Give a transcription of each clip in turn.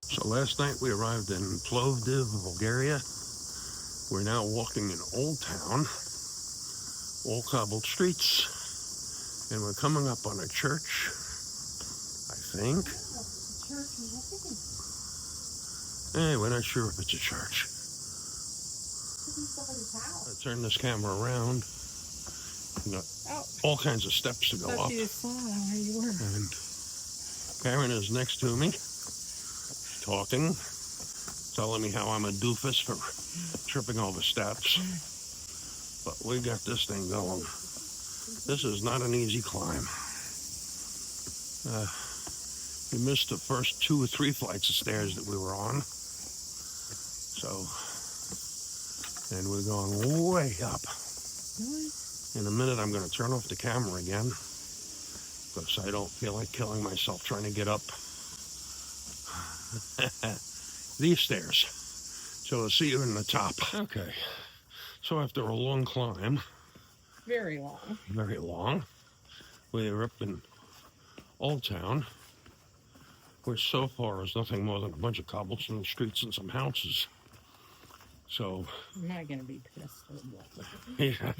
So last night we arrived in Plovdiv, Bulgaria. We're now walking in Old Town, all cobbled streets, and we're coming up on a church, I think. Hey, we're not sure if it's a church. I turn this camera around. We got all kinds of steps to go up. And Karen is next to me, talking, telling me how I'm a doofus for tripping over steps. But we got this thing going. This is not an easy climb. We missed the first 2 or 3 flights of stairs that we were on. So, and we're going way up. In a minute, I'm going to turn off the camera again because I don't feel like killing myself trying to get up these stairs. So I'll see you in the top. Okay. So after a long climb, very long, we're up in Old Town, which so far is nothing more than a bunch of cobblestone streets and some houses. So I'm not going to be pissed. yeah,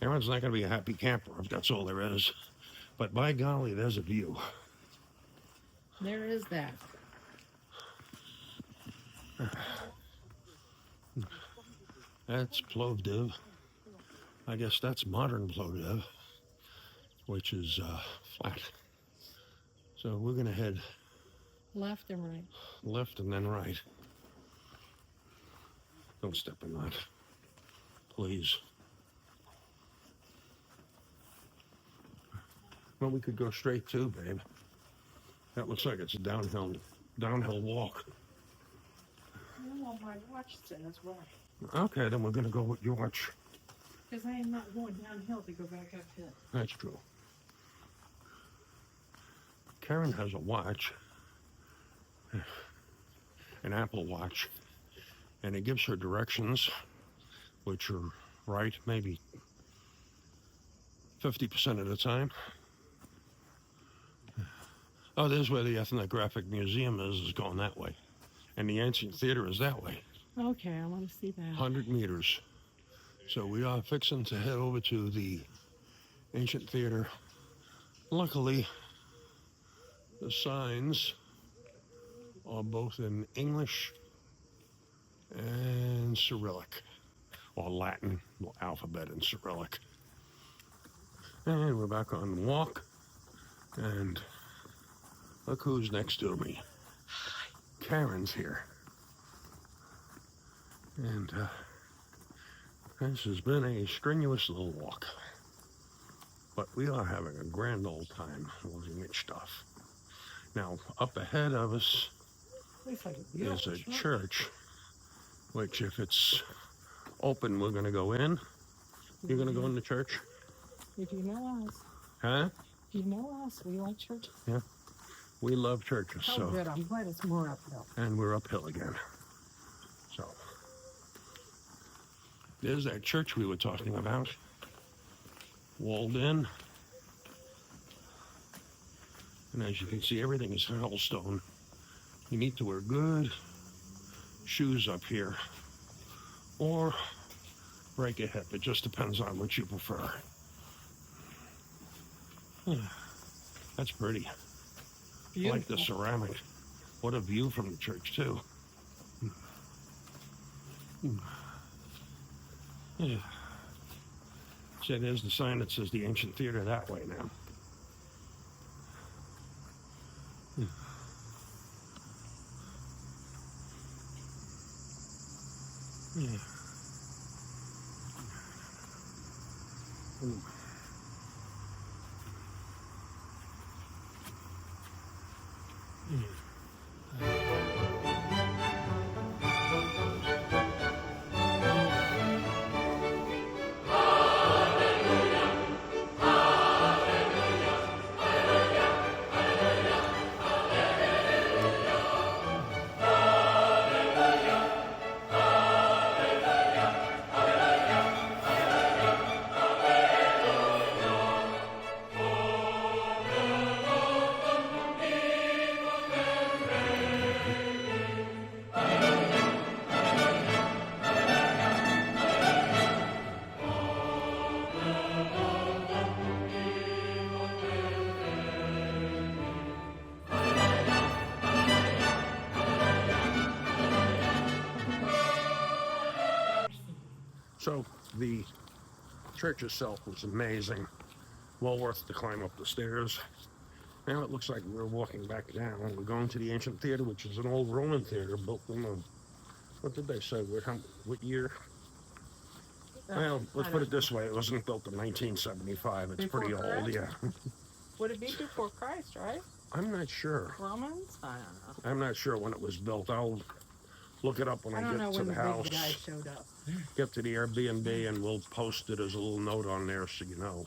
Karen's not going to be a happy camper if that's all there is. But by golly, there's a view. There is that. That's Plovdiv. I guess that's modern Plovdiv, which is flat. So we're going to head left and right. Left and then right. Don't step in that, please. Well, we could go straight too, babe. That looks like it's a downhill walk. No, my watch says right. Okay, then we're going to go with your watch. Because I am not going downhill to go back uphill. That's true. Karen has a watch, an Apple Watch, and it gives her directions, which are right maybe 50% of the time. Oh, there's where the Ethnographic Museum is going that way. And the Ancient Theater is that way. Okay, I want to see that. 100 meters. So we are fixing to head over to the Ancient Theater. Luckily, the signs are both in English and Cyrillic, or Latin alphabet in Cyrillic. And we're back on the walk, and look who's next to me. Karen's here. And this has been a strenuous little walk, but we are having a grand old time looking at stuff. Now, up ahead of us is a church, which if it's open, we're going to go in. You're going to go in the church? If you know us. Huh? If you know us, we like church. Yeah. We love churches. Oh, so good. I'm glad it's more uphill. And we're uphill again. So, there's that church we were talking about. Walled in. And as you can see, everything is hailstone. You need to wear good shoes up here. Or break a hip. It just depends on what you prefer. That's pretty. Beautiful. I like the ceramic. What a view from the church, too. Yeah. So there's the sign that says the Ancient Theater that way now. Yeah. Ooh. So the church itself was amazing. Well worth to climb up the stairs. Now it looks like we're walking back down. We're going to the ancient theater, which is an old Roman theater built in the, what did they say? What year? Well, let's put it this way. It wasn't built in 1975. It's pretty old, yeah. Would it be before Christ, right? I'm not sure. Romans? I don't know. I'm not sure when it was built. I'll look it up when I get to the house. Big guy showed up. Get to the Airbnb and we'll post it as a little note on there so you know.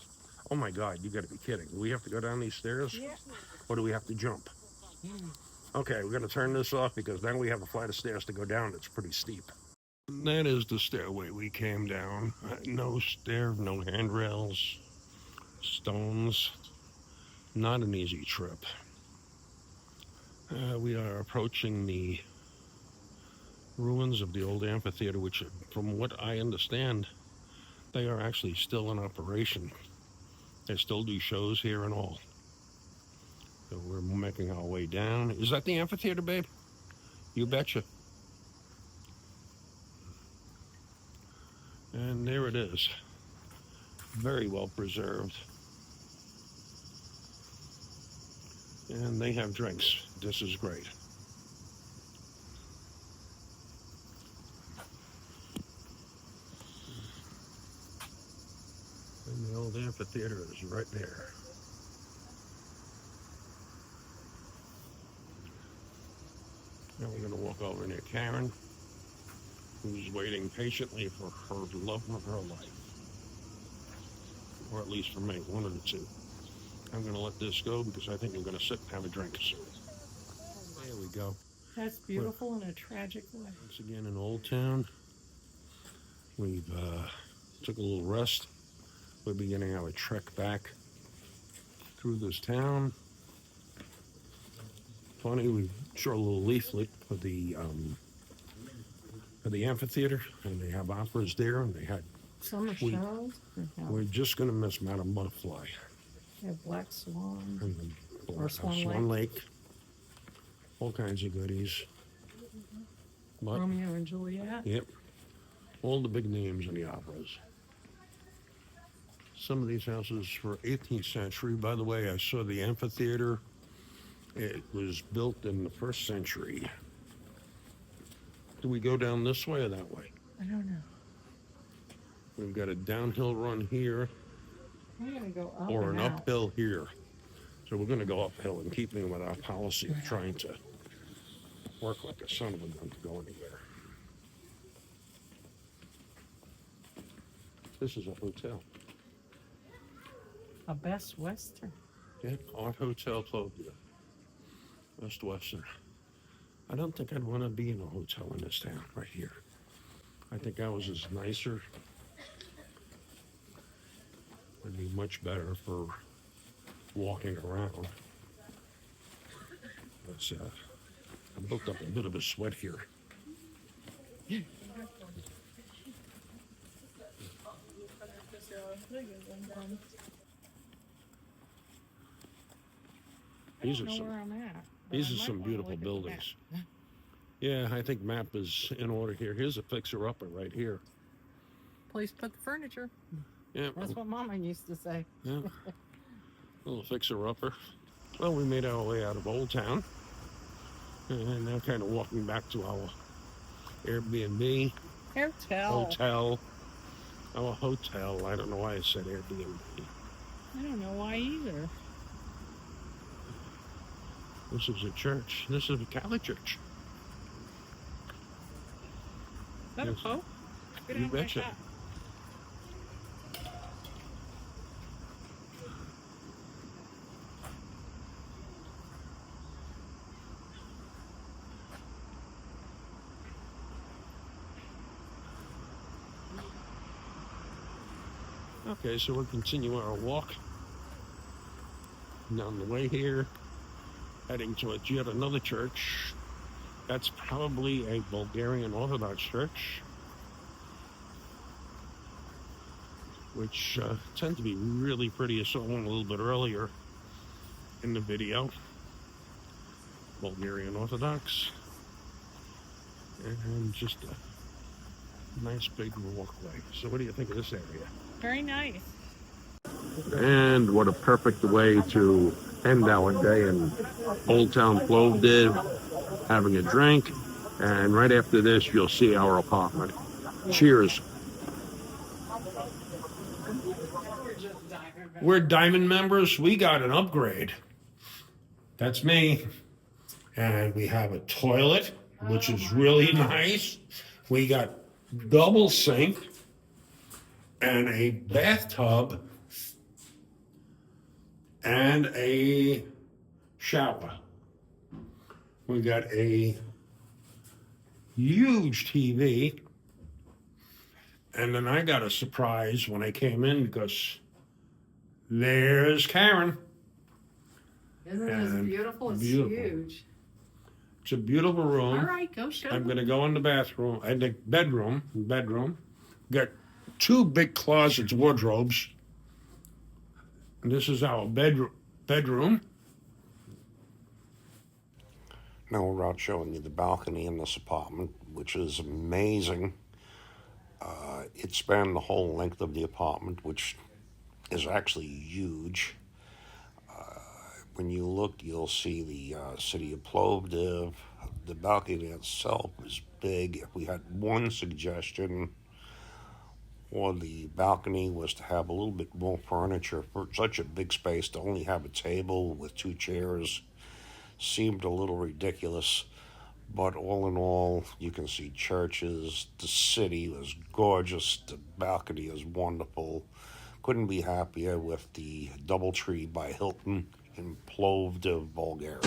Oh my God, you got to be kidding. Do we have to go down these stairs? Yeah. Or do we have to jump? Okay, we're going to turn this off because then we have a flight of stairs to go down. It's pretty steep. That is the stairway we came down. No stair, no handrails, stones. Not an easy trip. We are approaching the ruins of the old amphitheater, which, from what I understand, they are actually still in operation. They still do shows here and all. So we're making our way down. Is that the amphitheater, babe? You betcha. And there it is. Very well preserved. And they have drinks. This is great. And the old amphitheater is right there. Now we're going to walk over near Karen, who's waiting patiently for her love of her life. Or at least for me, one of the two. I'm going to let this go because I think we're going to sit and have a drink soon. There we go. That's beautiful in a tragic way. Once again in Old Town. We've took a little rest. We're beginning our trek back through this town. Funny, we showed a little leaflet for the amphitheater, and they have operas there, and they had Summer shows. We're just going to miss Madame Butterfly. They have Black Swan. And the Or Swan Lake. All kinds of goodies. But, Romeo and Juliet. yep. All the big names in the operas. Some of these houses were 18th century. By the way, I saw the amphitheater. It was built in the 1st century. Do we go down this way or that way? I don't know. We've got a downhill run here. I'm going to go up Or and an out. uphill here. So we're going to go uphill in keeping with our policy of trying to work like a son of a gun to go anywhere. This is a hotel. A Best Western. Yeah, Old Hotel Plovdiv. Best Western. I don't think I'd want to be in a hotel in this town right here. I think ours is nicer. It'd be much better for walking around. But I built up a bit of a sweat here. These are some beautiful buildings. Yeah, I think map is in order here. Here's a fixer-upper right here. Place to put the furniture. Yeah, That's what Mama used to say. yeah. Little fixer-upper. Well, we made our way out of Old Town. And now kind of walking back to our Airbnb. Hotel. Our hotel. I don't know why I said Airbnb. I don't know why either. This is a church. This is a Catholic church. Is that a Yes. Pope? Get You out of my betcha. shop. Okay, so we'll continue our walk down the way here, heading to yet another church. That's probably a Bulgarian Orthodox church, which tend to be really pretty. I saw one a little bit earlier in the video. Bulgarian Orthodox. And just Nice big walkway. So what do you think of this area? Very nice. And what a perfect way to end our day in Old Town Plovdiv, having a drink. And right after this, you'll see our apartment. Cheers. We're Diamond members. We got an upgrade. That's me. And we have a toilet, which is really nice. We got double sink and a bathtub and a shower. We got a huge TV. And then I got a surprise when I came in because there's Karen. Isn't this beautiful? It's beautiful. Huge. It's a beautiful room. All right, go show I'm them. going to go in the bathroom, and the bedroom. Got two big closets, wardrobes. And this is our bedroom. Now we're out showing you the balcony in this apartment, which is amazing. It spanned the whole length of the apartment, which is actually huge. When you look, you'll see the city of Plovdiv. The balcony itself is big. If we had one suggestion for the balcony was to have a little bit more furniture. For such a big space, to only have a table with two chairs seemed a little ridiculous. But all in all, you can see churches. The city was gorgeous. The balcony is wonderful. Couldn't be happier with the DoubleTree by Hilton in Plovdiv, Bulgaria.